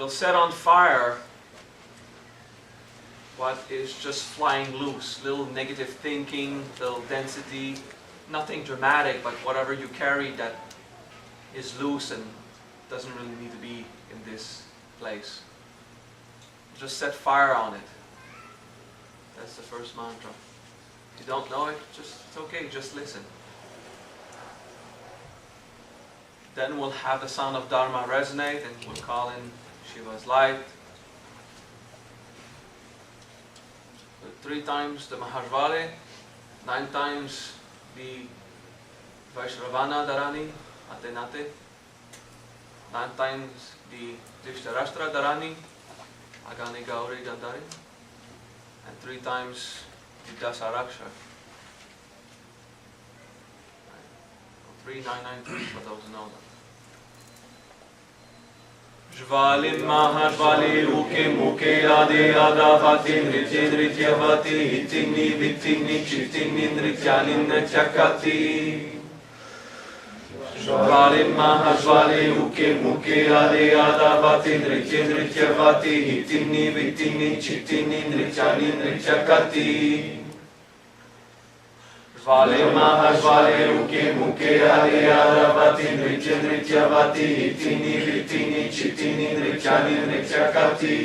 will set on fire what is just flying loose, little negative thinking, little density, nothing dramatic, but whatever you carry that is loose and doesn't really need to be in this place. Just set fire on it. That's the first mantra. If you don't know it, it's okay, just listen. Then we'll have the sound of Dharma resonate and we'll call in Shiva's light. 3 times the Maha, 9 times the Vaishravana Dharani, Atenate, 9 times the Dhishtarashtra Dharani, Agani Gauri Gandhari, and 3 times the Dasaraksha. 3993 for those who know them. Jvalim Maha Jvali Uke Muke Ade Adavati Nritya Nrityavati Hitigni Vitigni Chitigni Nrityani Nrityakati Jvalim Maha Jvali Uke Muke Ade Adavati Nritya Nrityavati Hitigni Vitigni Chitigni Nrityani Nrityakati Jvale Maha Jvale Uke Muke Ade Adavati Nritya Nrityavati Hitini Vitini Chitini Nrityani Nrityakati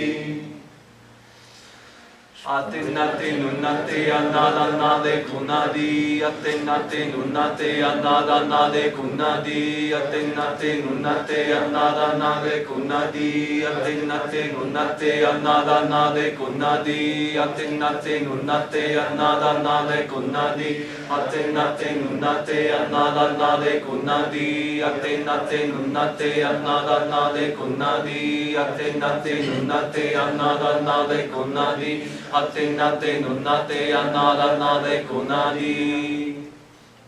Atinate Nunate Annadanade Kunadi Atinate Nunate Annadanade Kunadi Atinate Nunate Annadanade Kunadi Atinate Nunate Annadanade Kunadi Atinate Nunate Annadanade Kunadi Atinate Nunate Annadanade Kunadi Atinate Nunate Annadanade Kunadi Atinate Nunate Annadanade Kunadi Atinate Nunate Annadanade Kunadi.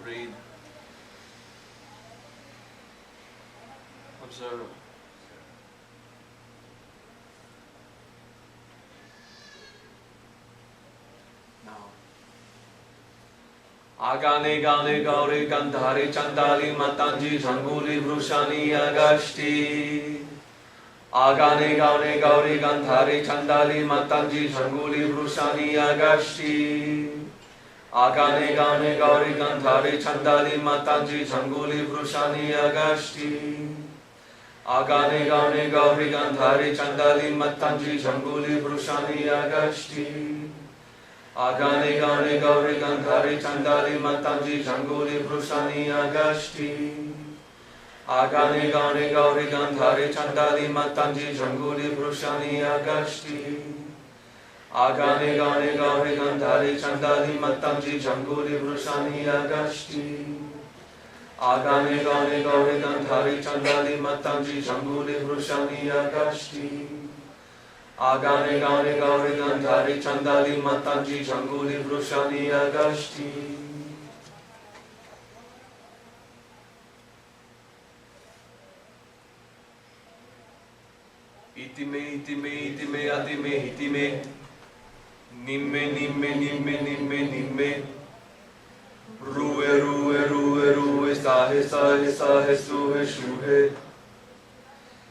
Read. Observe. Now. Agane Gane Gauri Gandhari Chandali Matanji Zanguli Vrushani Agashti Agane Gaune Gauri Gandhari Chandali Matanji Zanguli Vrushani Agashti Agane Gaune Gauri Gandhari Chandali Matanji Zanguli Vrushani Agashti Agane Gaune Gauri Gandhari Chandali Matanji Zanguli Vrushani Agashti Agane Gaune Gauri Gandhari Chandali Matanji Zanguli Vrushani Agashti Agane Gaune Gauri Gandhari Chandali Matanji Zanguli Vrushani Agashti Agane Gaune Gauri Gandhari Chandali Matanji Zanguli Vrushani Agashti Agane Gaune Gauri Gandhari Chandali Matanji Zanguli Vrushani Agashti Agane Gaune Gauri Gandhari Chandali Matanji Zanguli Vrushani Agashti Itime, itime, itime, atime, itime Nimme, nimme, nimme, nimme, nimme Rue, rue, rue, rue, sahe, sahe, sahe, suhe, shuhe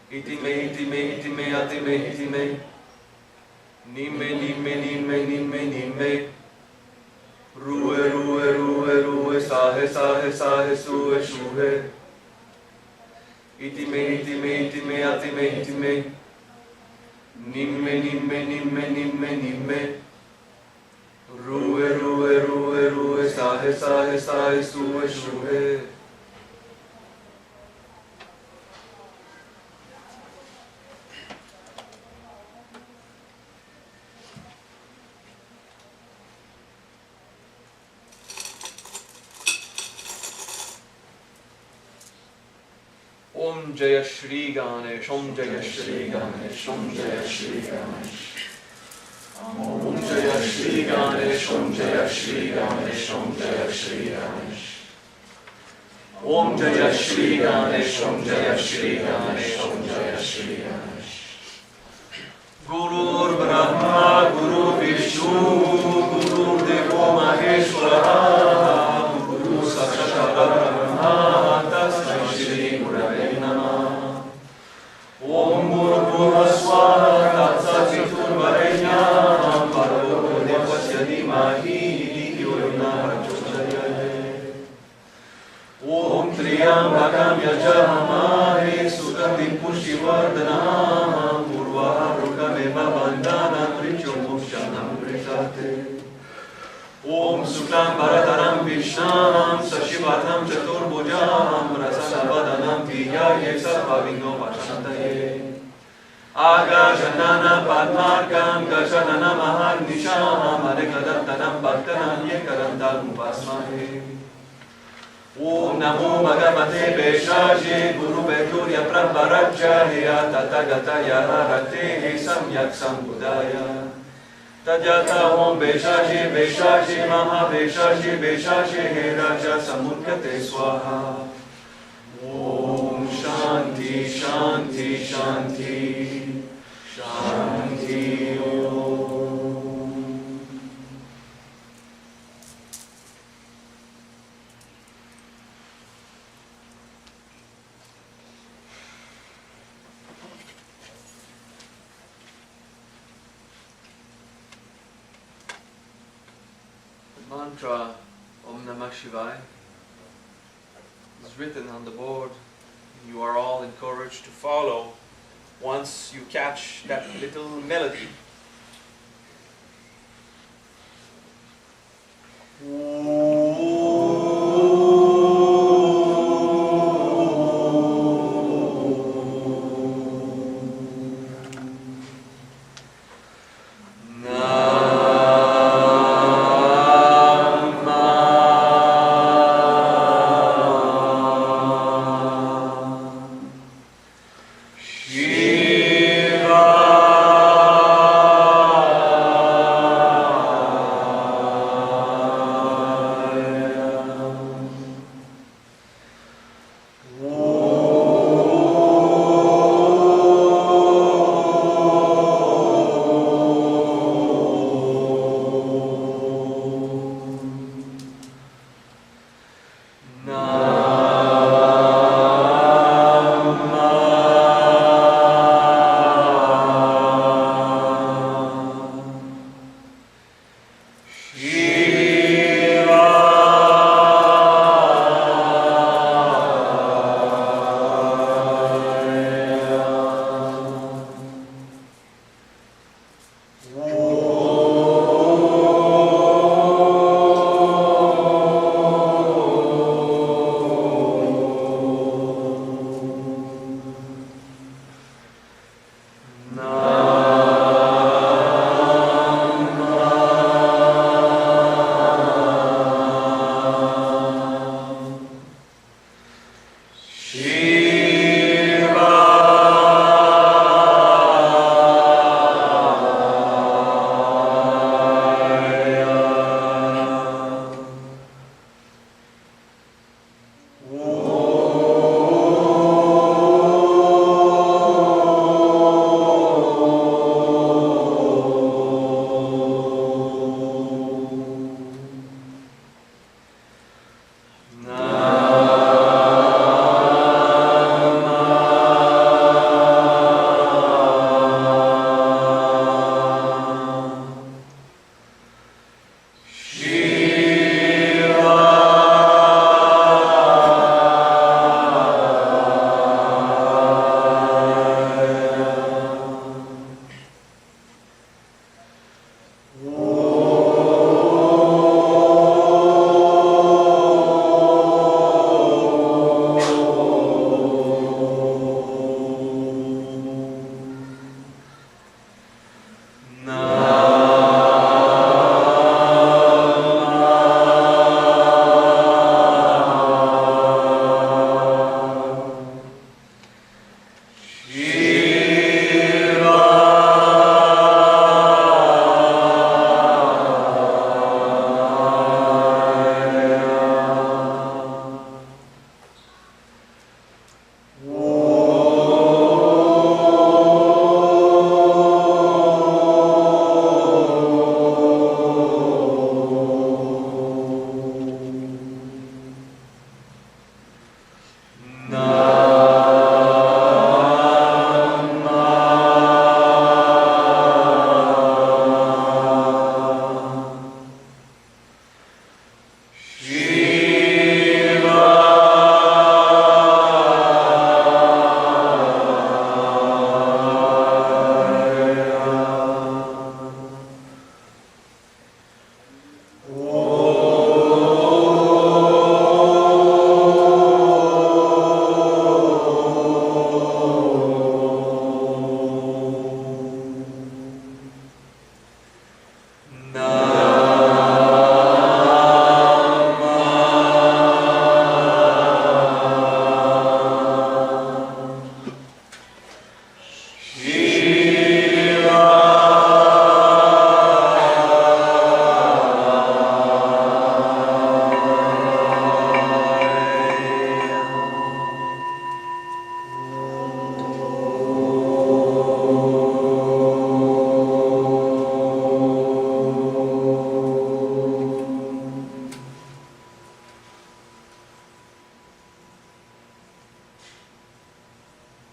Itime, itime, itime, atime, itime Nimme, nimme, nimme, nimme, nimme Rue, rue, rue, rue, sahe, sahe, sahe, suhe, shuhe Itime, itime, itime, atime, itime Nimme, nimme, nimme, nimme, nimme Rue, rue, rue, rue, sahe, sahe, sahe, suhe, shuhe Om Jaya Shri Ganesh, Om Jaya Shri Ganesh, Om Jaya Shri Ganesh. Om Jaya Shri Ganesh, Om Jaya Shri Ganesh, Om Jaya Shri Ganesh. Om Jaya Shri Ganesh, Om Jaya Shri Ganesh, Om Jaya Shri Ganesh. Gurur Brahma, Guru Vishnu, Guru Devo Maheshwara, Guru Sakshat Brahma, Tasmai Shri Gurave Namah. Om Bhurabhuvah Yajamahe Sugandhi Pushtivardhanam Purvarukhameva Bandhanam Rityumukshanam Prisate Om Suklam Bharataram Vishnam Sashivatam Chaturbhujam Rasanavadanam Viyaye Sarvavigno Vashantaye Agajanana Padmarkam Gajanana Maharnisham Adekadatanam Bhaktanam Yekarantam Upasmahe Om Namo Bhagavate Veshaje Guru Veturya Prabharajaya Tathagataya Harate Samyak Sambudaya Tadyata Om Veshaje Veshaje Maha Veshaje Veshaje He Raja Samutkate Swaha Om Shanti Shanti Shanti Shanti Om. The mantra Om Namah Shivaya is written on the board. You are all encouraged to follow once you catch that little melody.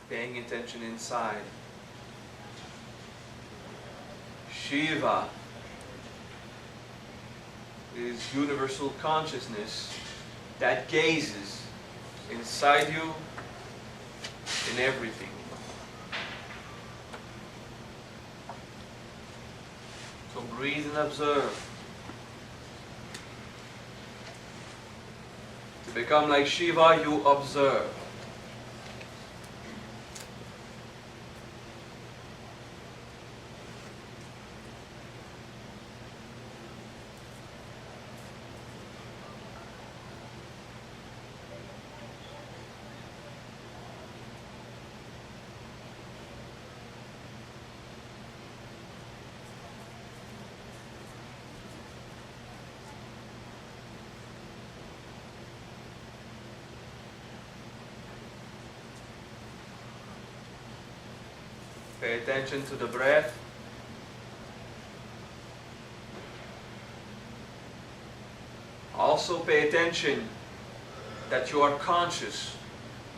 paying attention inside. Shiva is universal consciousness that gazes inside you in everything. So breathe and observe. To become like Shiva, you observe. Pay attention to the breath. Also pay attention that you are conscious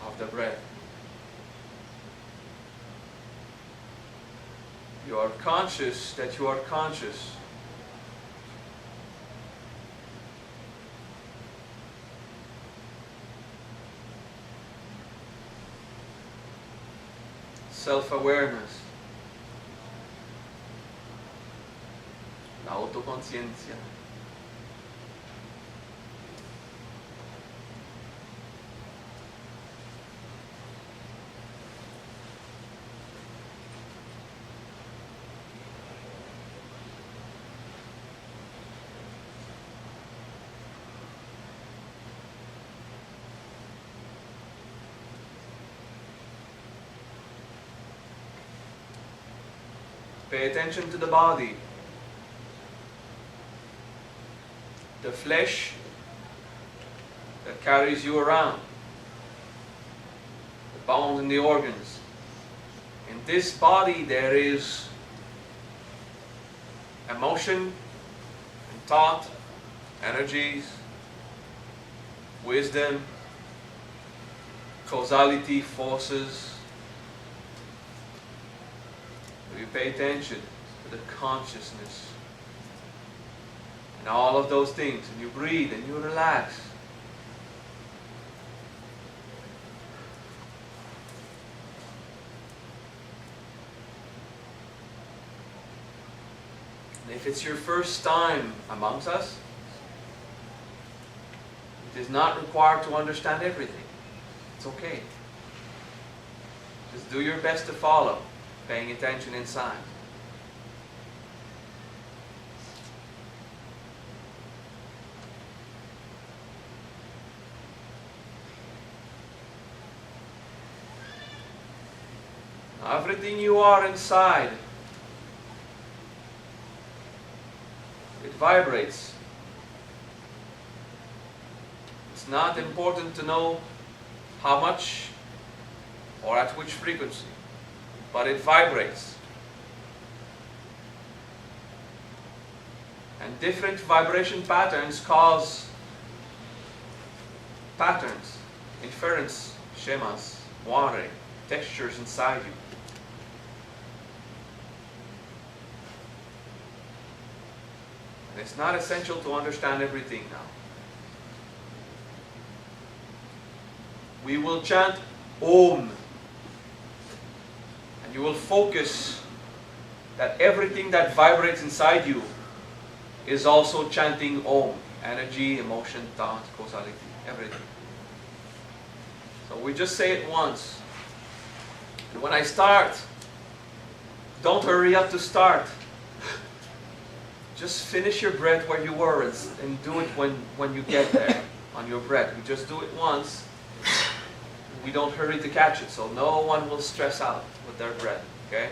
of the breath. You are conscious that you are conscious. Self-awareness, la autoconciencia. Pay attention to the body. The flesh that carries you around. The bones and the organs. In this body there is emotion and thought, energies, wisdom, causality, forces. You pay attention to the consciousness and all of those things, and you breathe and you relax. And if it's your first time amongst us, it is not required to understand everything. It's okay. Just do your best to follow. Paying attention inside. Everything you are inside, it vibrates. It's not important to know how much or at which frequency, but it vibrates. And different vibration patterns cause patterns, inference, schemas, moire, textures inside you. And it's not essential to understand everything now. We will chant Om. And you will focus that everything that vibrates inside you is also chanting Om. Energy, emotion, thought, causality, everything. So we just say it once. And when I start, don't hurry up to start. Just finish your breath where you were and do it when you get there on your breath. We just do it once. We don't hurry to catch it, so no one will stress out with their breath, okay?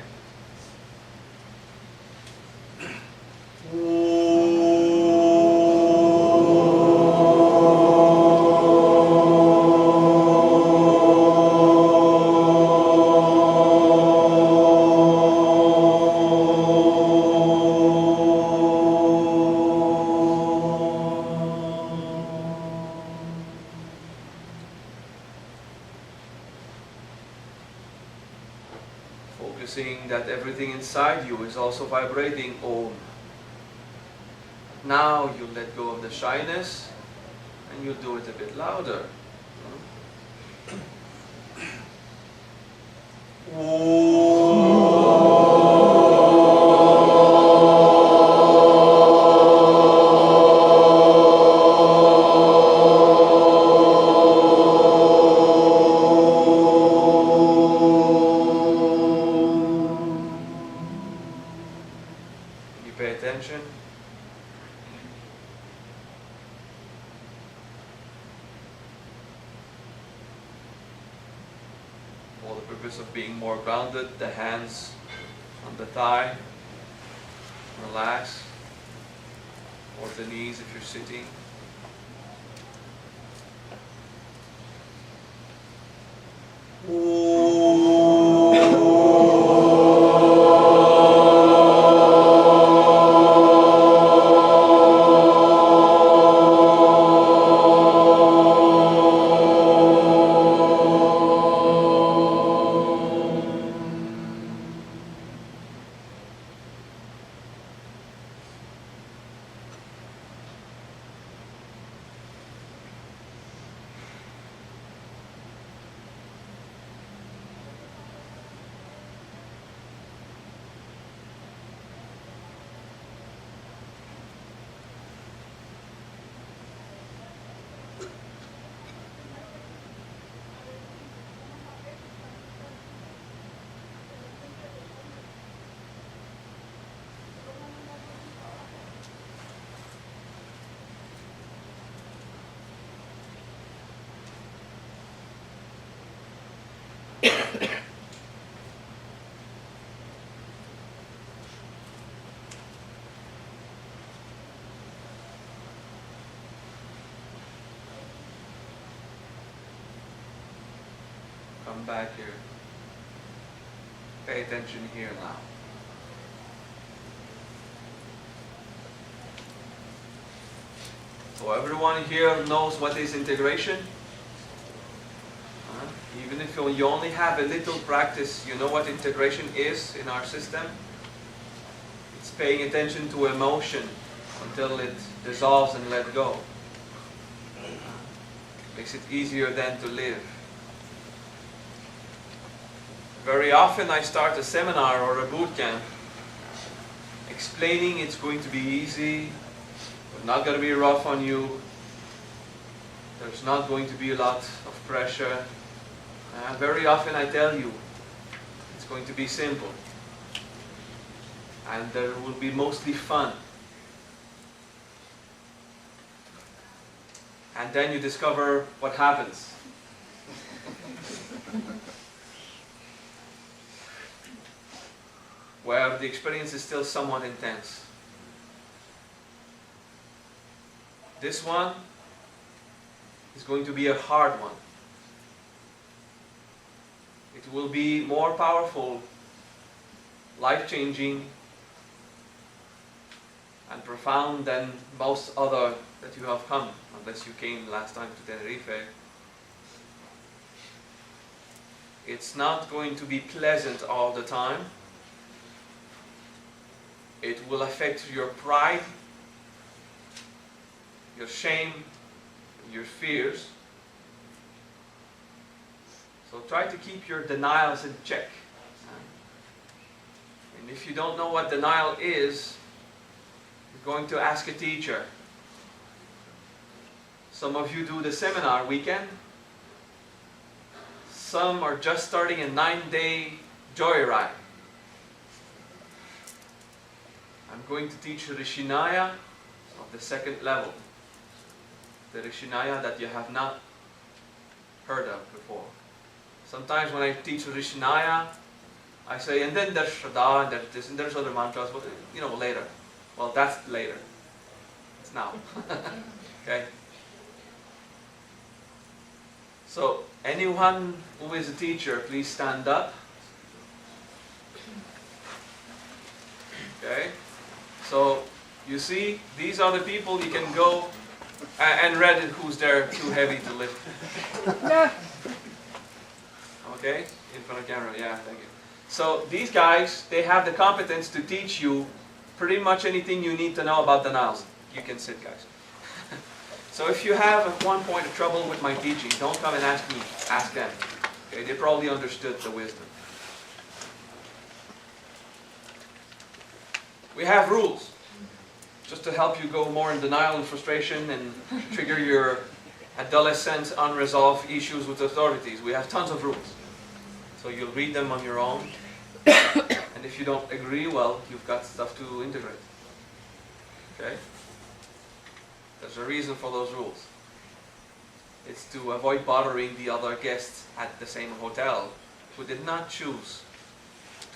Noticing that everything inside you is also vibrating Om. Now you let go of the shyness and you do it a bit louder. You pay attention. For the purpose of being more grounded, the hands on the thigh, relax, or the knees if you're sitting. Come back here. Pay attention here now. So everyone here knows what is integration? Even if you only have a little practice, you know what integration is in our system? It's paying attention to emotion until it dissolves and let go. Makes it easier then to live. Very often I start a seminar or a boot camp explaining it's going to be easy, it's not going to be rough on you, there's not going to be a lot of pressure. Very often I tell you it's going to be simple and there will be mostly fun. And then you discover what happens. Where the experience is still somewhat intense. This one is going to be a hard one. It will be more powerful, life-changing, and profound than most other that you have come, unless you came last time to Tenerife. It's not going to be pleasant all the time. It will affect your pride, your shame, your fears. So try to keep your denials in check. And if you don't know what denial is, you're going to ask a teacher. Some of you do the seminar weekend. Some are just starting a 9-day joyride. I'm going to teach Rishi Naya of the second level. The Rishi Naya that you have not heard of before. Sometimes when I teach Rishi Naya, I say, and then there's Shraddha, and there's this, and there's other mantras, but later. Well, that's later. It's now. Okay? So, anyone who is a teacher, please stand up. Okay? So, you see, these are the people you can go and read it who's there too heavy to lift. Okay? In front of camera, yeah, thank you. So these guys, they have the competence to teach you pretty much anything you need to know about the Niles. You can sit, guys. So if you have at one point a trouble with my teaching, don't come and ask me, ask them. Okay, they probably understood the wisdom. We have rules, just to help you go more in denial and frustration and trigger your adolescent unresolved issues with authorities. We have tons of rules. So you'll read them on your own. And if you don't agree, well, you've got stuff to integrate. Okay? There's a reason for those rules. It's to avoid bothering the other guests at the same hotel who did not choose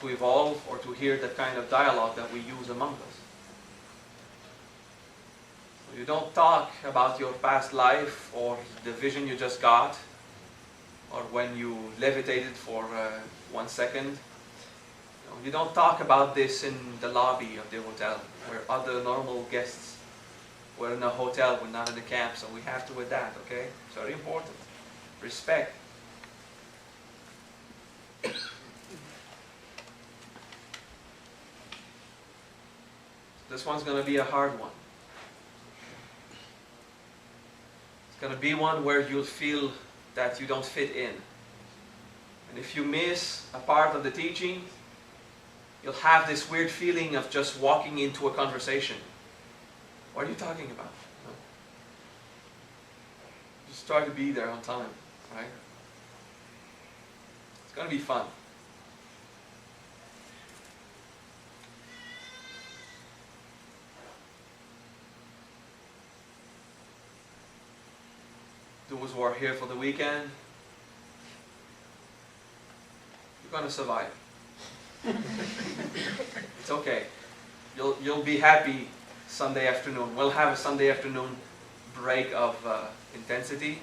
to evolve or to hear the kind of dialogue that we use among us. So you don't talk about your past life or the vision you just got or when you levitated for 1 second. You don't talk about this in the lobby of the hotel where other normal guests. We're in a hotel, we're not in a camp, so we have to adapt, okay? It's very important. Respect. This one's going to be a hard one. It's going to be one where you'll feel that you don't fit in. And if you miss a part of the teaching, you'll have this weird feeling of just walking into a conversation. What are you talking about? No. Just try to be there on time, right? It's going to be fun. Those who are here for the weekend, you're going to survive. It's okay. You'll be happy Sunday afternoon. We'll have a Sunday afternoon break of intensity.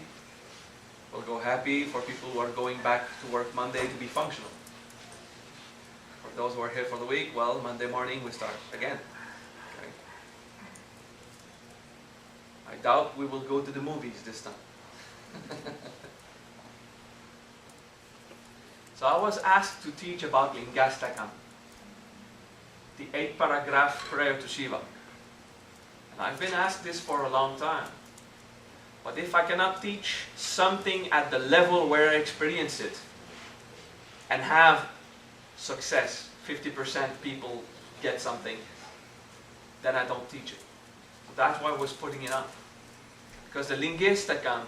We'll go happy for people who are going back to work Monday to be functional. For those who are here for the week, well, Monday morning we start again. Okay. I doubt we will go to the movies this time. So I was asked to teach about Lingastakam, the 8-paragraph prayer to Shiva. And I've been asked this for a long time. But if I cannot teach something at the level where I experience it and have success, 50% people get something, then I don't teach it. So that's why I was putting it up. Because the Lingastakam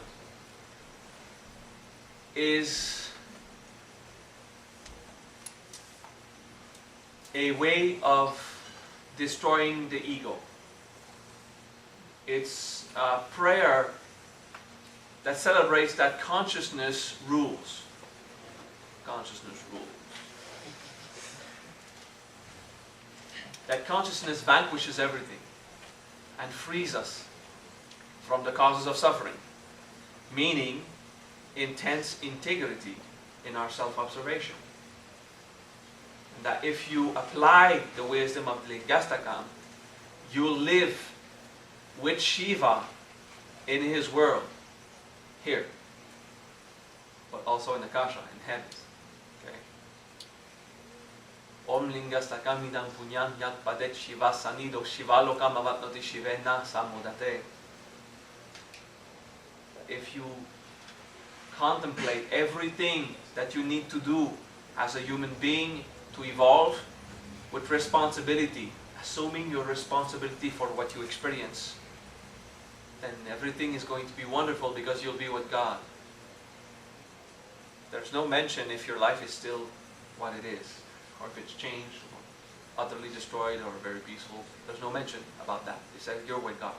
is a way of destroying the ego. It's a prayer that celebrates that consciousness rules. Consciousness rules. That consciousness vanquishes everything and frees us from the causes of suffering. Meaning, intense integrity in our self-observation. And that if you apply the wisdom of Lingastakam, you'll live with Shiva in his world, here, but also in Akasha, in heavens. Okay. Om Lingastakam idam punyam yat padet Shiva sanido Shivalokam avatnoti Shivena samudate. If you contemplate everything that you need to do as a human being to evolve with responsibility, assuming your responsibility for what you experience, then everything is going to be wonderful because you'll be with God. There's no mention if your life is still what it is, or if it's changed, or utterly destroyed, or very peaceful. There's no mention about that. It says you're with God.